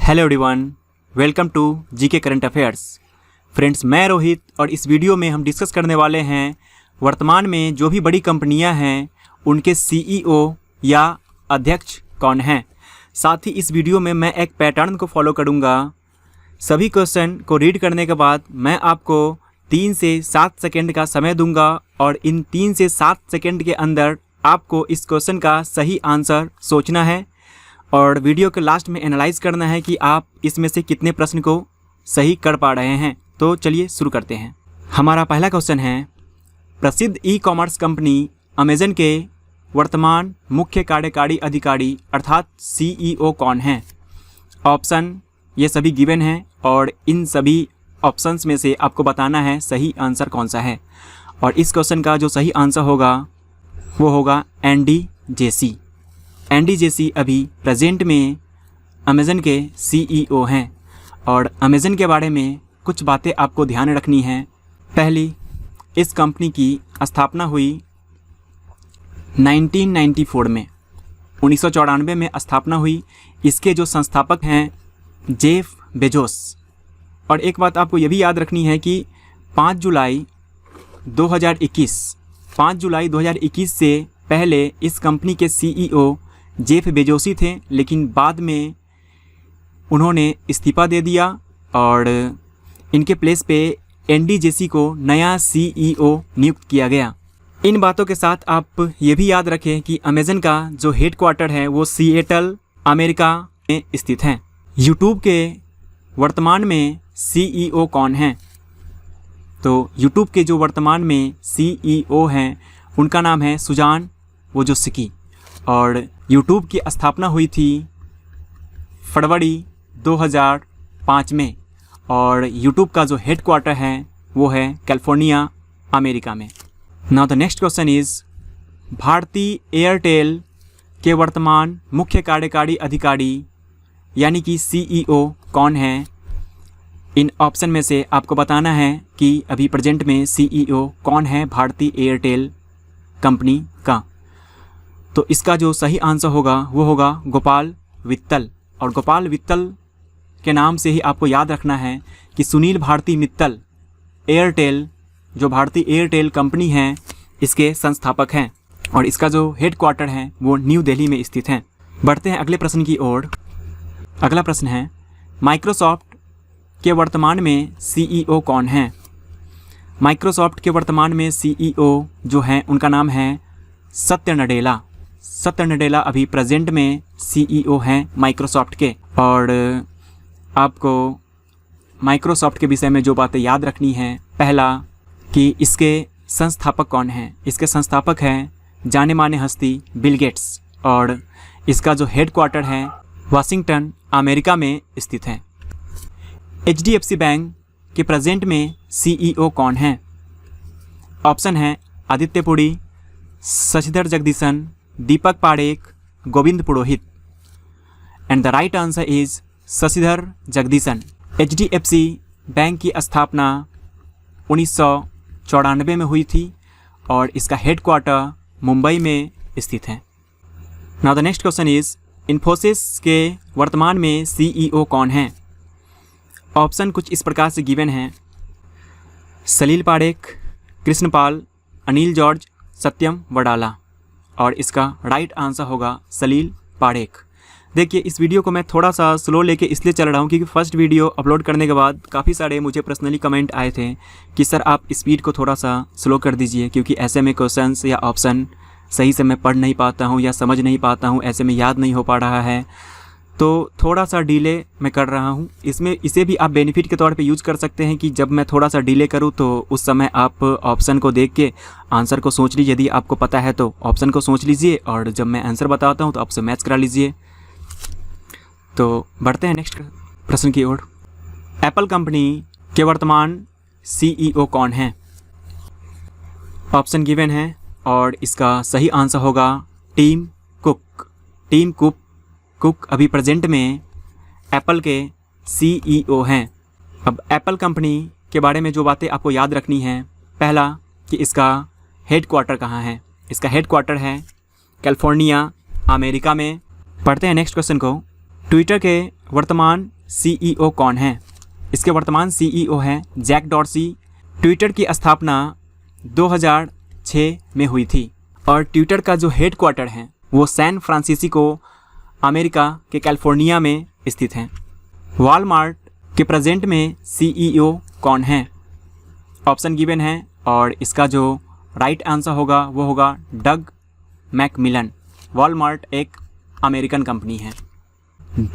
Hello everyone, welcome to GK current affairs. Friends, मैं रोहित और इस वीडियो में हम डिस्कस करने वाले हैं वर्तमान में जो भी बड़ी कंपनियां हैं उनके सीईओ या अध्यक्ष कौन हैं। साथ ही इस वीडियो में मैं एक पैटर्न को फॉलो करूंगा। सभी क्वेश्चन को रीड करने के बाद मैं आपको 3 से 7 सेकेंड का समय दूंगा और इन 3 से 7 सेकेंड के अंदर आपको इस क्वेश्चन का सही आंसर सोचना है और वीडियो के लास्ट में एनालाइज करना है कि आप इसमें से कितने प्रश्न को सही कर पा रहे हैं। तो चलिए शुरू करते हैं। हमारा पहला क्वेश्चन है, प्रसिद्ध ई कॉमर्स कंपनी अमेजन के वर्तमान मुख्य कार्यकारी अधिकारी अर्थात सीईओ कौन हैं। ऑप्शन ये सभी गिवन हैं और इन सभी ऑप्शंस में से आपको बताना है सही आंसर कौन सा है। और इस क्वेश्चन का जो सही आंसर होगा वो होगा एंडी जेसी। एंडी जेसी अभी प्रेजेंट में अमेज़न के सीईओ हैं और अमेज़न के बारे में कुछ बातें आपको ध्यान रखनी है। पहली, इस कंपनी की स्थापना हुई 1994 में, 1994 में स्थापना हुई। इसके जो संस्थापक हैं जेफ बेजोस। और एक बात आपको ये भी याद रखनी है कि 5 जुलाई 2021 से पहले इस कंपनी के सीईओ जेफ बेजोसी थे, लेकिन बाद में उन्होंने इस्तीफ़ा दे दिया और इनके प्लेस पे एंडी जेसी को नया सीईओ नियुक्त किया गया। इन बातों के साथ आप ये भी याद रखें कि अमेज़न का जो हेडक्वार्टर है वो सिएटल, अमेरिका में स्थित है। यूट्यूब के वर्तमान में सीईओ कौन हैं? तो यूट्यूब के जो वर्तमान में सीईओ हैं उनका नाम है सुजान वोजोस्की और यूट्यूब की स्थापना हुई थी फरवरी 2005 में और यूट्यूब का जो हेडक्वार्टर है वो है कैलिफोर्निया, अमेरिका में। Now the next question is, Bharti Airtel के वर्तमान मुख्य कार्यकारी अधिकारी यानी कि सीईओ कौन है। इन ऑप्शन में से आपको बताना है कि अभी प्रेजेंट में सीईओ कौन है भारती एयरटेल कंपनी का। तो इसका जो सही आंसर होगा वो होगा गोपाल वित्तल। और गोपाल वित्तल के नाम से ही आपको याद रखना है कि सुनील भारती मित्तल एयरटेल, जो भारतीय एयरटेल कंपनी है, इसके संस्थापक हैं और इसका जो हेडक्वार्टर है वो न्यू दिल्ली में स्थित है। बढ़ते हैं अगले प्रश्न की ओर। अगला प्रश्न है, माइक्रोसॉफ्ट के वर्तमान में सीईओ कौन हैं। माइक्रोसॉफ्ट के वर्तमान में सीईओ जो हैं उनका नाम है सत्य नडेला। सत्य नडेला अभी प्रेजेंट में सीईओ हैं माइक्रोसॉफ्ट के। और आपको माइक्रोसॉफ्ट के विषय में जो बातें याद रखनी है, पहला कि इसके संस्थापक कौन हैं। इसके संस्थापक हैं जाने माने हस्ती बिल गेट्स और इसका जो हेडक्वार्टर है वाशिंगटन, अमेरिका में स्थित है। एचडीएफसी बैंक के प्रेजेंट में सीईओ कौन हैं। ऑप्शन है Aditya Puri, Shashidhar Jagdishan, Deepak Parekh, Govind Purohit. And the right answer is Shashidhar Jagdishan. HDFC Bank की स्थापना 1994 में हुई थी और इसका हेडक्वार्टर मुंबई में स्थित है। Now the next question is, Infosys के वर्तमान में सीईओ कौन हैं। ऑप्शन कुछ इस प्रकार से गिवन हैं, सलील पारेख, कृष्णपाल, अनिल जॉर्ज, सत्यम वडाला। और इसका राइट आंसर होगा सलील पारेख। देखिए, इस वीडियो को मैं थोड़ा सा स्लो लेके इसलिए चल रहा हूँ क्योंकि फर्स्ट वीडियो अपलोड करने के बाद काफ़ी सारे मुझे पर्सनली कमेंट आए थे कि सर आप स्पीड को थोड़ा सा स्लो कर दीजिए, क्योंकि ऐसे में क्वेश्चंस या ऑप्शन सही से मैं पढ़ नहीं पाता हूँ या समझ नहीं पाता हूँ, ऐसे में याद नहीं हो पा रहा है। तो थोड़ा सा डिले मैं कर रहा हूँ। इसे भी आप बेनिफिट के तौर पे यूज़ कर सकते हैं कि जब मैं थोड़ा सा डिले करूँ तो उस समय आप ऑप्शन को देख के आंसर को सोच लीजिए। यदि आपको पता है तो ऑप्शन को सोच लीजिए और जब मैं आंसर बताता हूँ तो आपसे मैच करा लीजिए। तो बढ़ते हैं नेक्स्ट प्रश्न की ओर। एप्पल कंपनी के वर्तमान सीईओ कौन हैं। ऑप्शन गिवन है और इसका सही आंसर होगा टिम कुक। टिम कुक अभी प्रेजेंट में एप्पल के सीईओ हैं। अब एप्पल कंपनी के बारे में जो बातें आपको याद रखनी है, पहला कि इसका हेडक्वार्टर कहाँ है। इसका हेडक्वार्टर है कैलिफोर्निया, अमेरिका में। पढ़ते हैं नेक्स्ट क्वेश्चन को। ट्विटर के वर्तमान CEO कौन हैं? इसके वर्तमान CEO हैं जैक डॉर्सी। ट्विटर की स्थापना 2006 में हुई थी और ट्विटर का जो हेडक्वार्टर है वो सैन फ्रांसिस्को अमेरिका के कैलिफोर्निया में स्थित है। वॉलमार्ट के प्रेजेंट में CEO कौन हैं? ऑप्शन गिवन है और इसका जो राइट आंसर होगा वो होगा डग मैकमिलन। वॉलमार्ट एक अमेरिकन कंपनी है।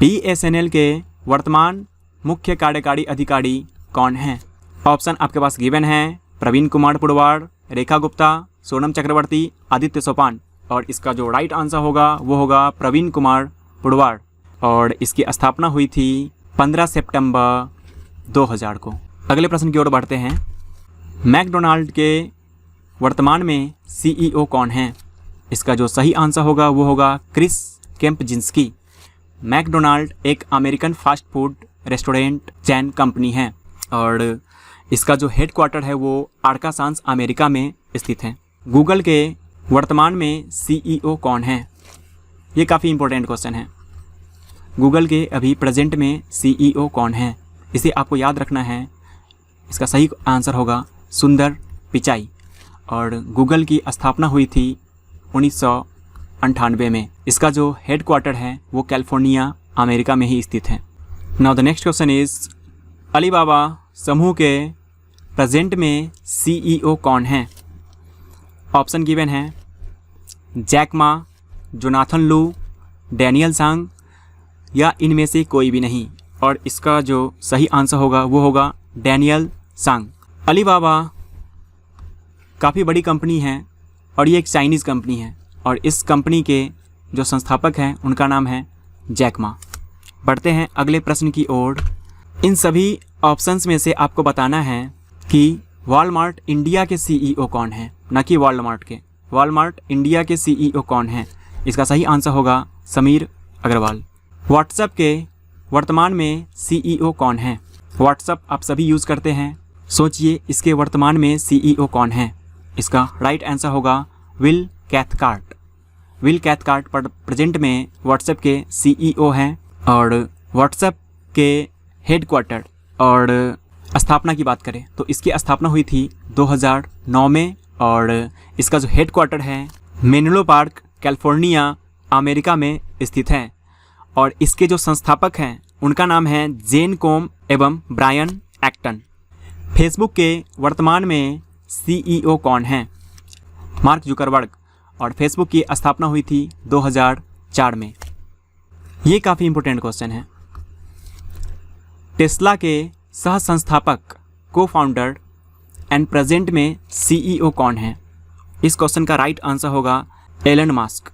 BSNL के वर्तमान मुख्य कार्यकारी अधिकारी कौन हैं? ऑप्शन आपके पास गिवन है, प्रवीण कुमार पुरवार, रेखा गुप्ता, सोनम चक्रवर्ती, आदित्य सोपान। और इसका जो राइट आंसर होगा वो होगा प्रवीण कुमार पुरवार और इसकी स्थापना हुई थी 15 सितंबर 2000 को। अगले प्रश्न की ओर बढ़ते हैं। मैकडोनाल्ड के वर्तमान में CEO कौन हैं? इसका जो सही आंसर होगा वो होगा क्रिस केम्पजिंस्की। मैकडोनाल्ड एक अमेरिकन फास्ट फूड रेस्टोरेंट चैन कंपनी है और इसका जो हेडक्वार्टर है वो आर्कासांस अमेरिका में स्थित है। गूगल के वर्तमान में CEO कौन हैं? ये काफ़ी इंपॉर्टेंट क्वेश्चन है। गूगल के अभी प्रेजेंट में CEO कौन हैं? इसे आपको याद रखना है। इसका सही आंसर होगा सुंदर पिचाई और गूगल की स्थापना हुई थी 1998 में। इसका जो हेडक्वार्टर है वो कैलिफोर्निया अमेरिका में ही स्थित है। Now the next question is Alibaba समूह के प्रेजेंट में CEO कौन हैं? ऑप्शन गिवन है जैक मा, जोनाथन लू, डैनियल सांग या इनमें से कोई भी नहीं। और इसका जो सही आंसर होगा वो होगा डैनियल सांग। अलीबाबा काफ़ी बड़ी कंपनी है और ये एक चाइनीज़ कंपनी है और इस कंपनी के जो संस्थापक हैं उनका नाम है जैक मा। बढ़ते हैं अगले प्रश्न की ओर। इन सभी ऑप्शंस में से आपको बताना है कि वॉलमार्ट इंडिया के CEO कौन हैं, न कि वॉलमार्ट के। वॉलमार्ट इंडिया के CEO कौन हैं? इसका सही आंसर होगा समीर अग्रवाल। व्हाट्सएप के वर्तमान में CEO कौन हैं? व्हाट्सएप आप सभी यूज़ करते हैं, सोचिए इसके वर्तमान में CEO कौन हैं? इसका राइट आंसर होगा विल कैथकार्ट। विल कैथकार्ट पर प्रेजेंट में व्हाट्सएप के CEO हैं और व्हाट्सएप के हेडक्वार्टर और स्थापना की बात करें तो इसकी स्थापना हुई थी 2009 में और इसका जो हेडक्वार्टर है मेनलो पार्क कैलिफोर्निया अमेरिका में स्थित है और इसके जो संस्थापक हैं उनका नाम है जेन कोम एवं ब्रायन एक्टन। फेसबुक के वर्तमान में CEO कौन हैं? मार्क जुकरबर्ग और फेसबुक की स्थापना हुई थी 2004 में। ये काफ़ी इंपॉर्टेंट क्वेश्चन है। टेस्ला के सह संस्थापक को फाउंडर एंड प्रेजेंट में CEO कौन है? इस क्वेश्चन का राइट आंसर होगा एलन मस्क।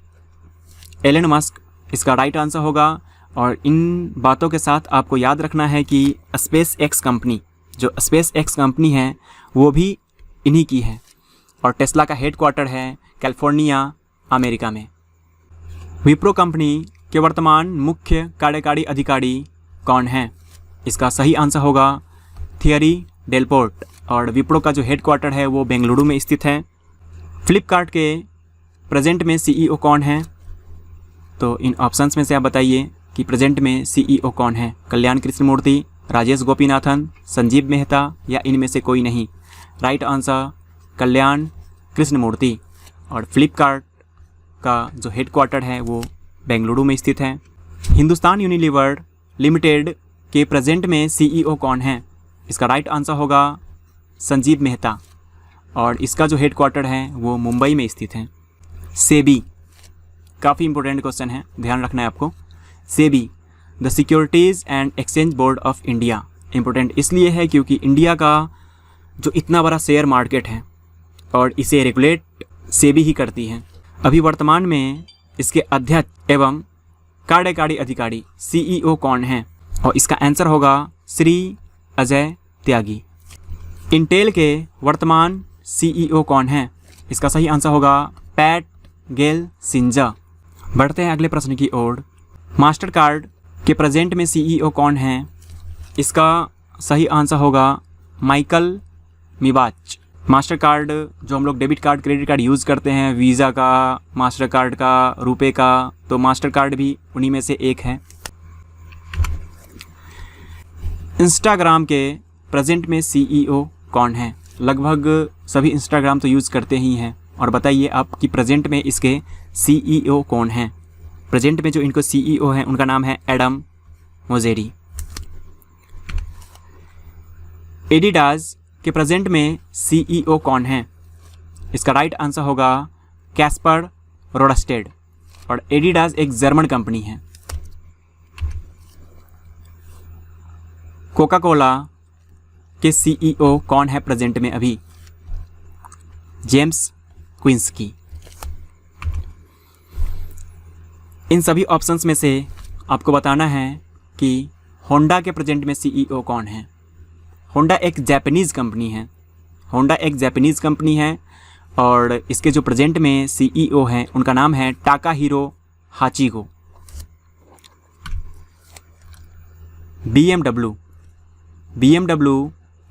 एलन मस्क इसका राइट आंसर होगा और इन बातों के साथ आपको याद रखना है कि स्पेस एक्स कंपनी, जो स्पेस एक्स कंपनी है वो भी इन्हीं की है और टेस्ला का हेडक्वार्टर है कैलिफोर्निया अमेरिका में। विप्रो कंपनी के वर्तमान मुख्य कार्यकारी अधिकारी कौन हैं? इसका सही आंसर होगा थियरी डेलपोर्ट और विप्रो का जो हेडक्वार्टर है वो बेंगलुरु में स्थित है। फ्लिपकार्ट के प्रेजेंट में CEO कौन है? तो इन ऑप्शंस में से आप बताइए कि प्रेजेंट में CEO कौन है? कल्याण कृष्णमूर्ति, राजेश गोपीनाथन, संजीव मेहता या इनमें से कोई नहीं। राइट आंसर कल्याण कृष्णमूर्ति और फ्लिपकार्ट का जो हेडक्वार्टर है वो बेंगलुरु में स्थित है। हिंदुस्तान यूनिलीवर लिमिटेड के प्रेजेंट में CEO कौन है? इसका राइट आंसर होगा संजीव मेहता और इसका जो हेडक्वार्टर है वो मुंबई में स्थित है। सेबी काफ़ी इंपॉर्टेंट क्वेश्चन है, ध्यान रखना है आपको। SEBI the securities and exchange board of India important इसलिए है क्योंकि इंडिया का जो इतना बड़ा शेयर मार्केट है और इसे रेगुलेट सेबी ही करती है। अभी वर्तमान में इसके अध्यक्ष एवं कार्यकारी अधिकारी CEO कौन हैं? और इसका आंसर होगा श्री अजय त्यागी। इंटेल के वर्तमान CEO कौन हैं? इसका सही आंसर होगा पैट गेलसिंजर। बढ़ते हैं अगले प्रश्न की ओर। मास्टर कार्ड के प्रेजेंट में CEO कौन हैं? इसका सही आंसर होगा माइकल मिबाच। मास्टर कार्ड जो हम लोग debit card credit card use करते हैं, वीज़ा का, मास्टर कार्ड का, रुपए का, तो मास्टर कार्ड भी उन्हीं में से एक है। इंस्टाग्राम के प्रेजेंट में CEO कौन है? लगभग सभी इंस्टाग्राम तो यूज़ करते ही हैं, और बताइए आप कि प्रेजेंट में इसके CEO कौन हैं? प्रेजेंट में जो इनको CEO हैं उनका नाम है एडम मोसेरी। एडिडास के प्रेजेंट में CEO कौन है? इसका राइट आंसर होगा कैस्पर रोडस्टेड, और एडिडास एक जर्मन कंपनी है। कोका कोला के CEO कौन है प्रेजेंट में अभी? जेम्स क्विंस्की। इन सभी ऑप्शंस में से आपको बताना है कि होंडा के प्रेजेंट में CEO कौन है। होंडा एक जापानीज़ कंपनी है। होंडा एक जापानीज़ कंपनी है और इसके जो प्रेजेंट में CEO हैं उनका नाम है टाकाहिरो हाचिगो। BMW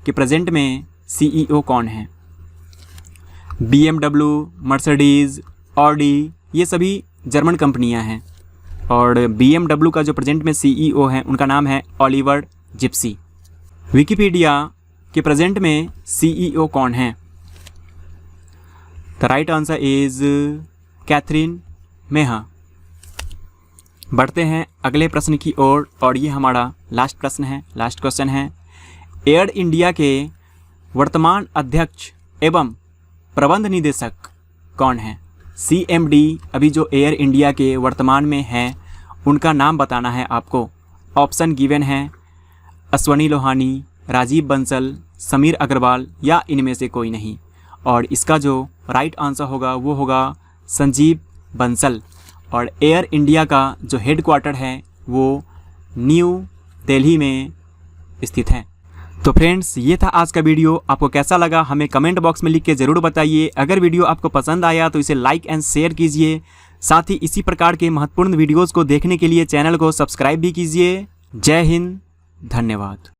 के प्रेजेंट में CEO कौन है? BMW, मर्सिडीज़, ऑडी ये सभी जर्मन कंपनियां हैं, और BMW का जो प्रेजेंट में CEO हैं उनका नाम है ओलिवर जिप्सी। विकिपीडिया के प्रेजेंट में CEO कौन है? The right answer is Catherine Maher. बढ़ते हैं अगले प्रश्न की ओर, और ये हमारा लास्ट क्वेश्चन है। एयर इंडिया के वर्तमान अध्यक्ष एवं प्रबंध निदेशक कौन है? CMD अभी जो एयर इंडिया के वर्तमान में है उनका नाम बताना है आपको। ऑप्शन गिवन है अश्वनी लोहानी, राजीव बंसल, समीर अग्रवाल या इनमें से कोई नहीं, और इसका जो राइट आंसर होगा वो होगा संजीव बंसल। और एयर इंडिया का जो हेडक्वार्टर है वो न्यू दिल्ली में स्थित है। तो फ्रेंड्स, ये था आज का वीडियो। आपको कैसा लगा हमें कमेंट बॉक्स में लिख के ज़रूर बताइए। अगर वीडियो आपको पसंद आया तो इसे लाइक एंड शेयर कीजिए। साथ ही इसी प्रकार के महत्वपूर्ण वीडियोज़ को देखने के लिए चैनल को सब्सक्राइब भी कीजिए। जय हिंद, धन्यवाद।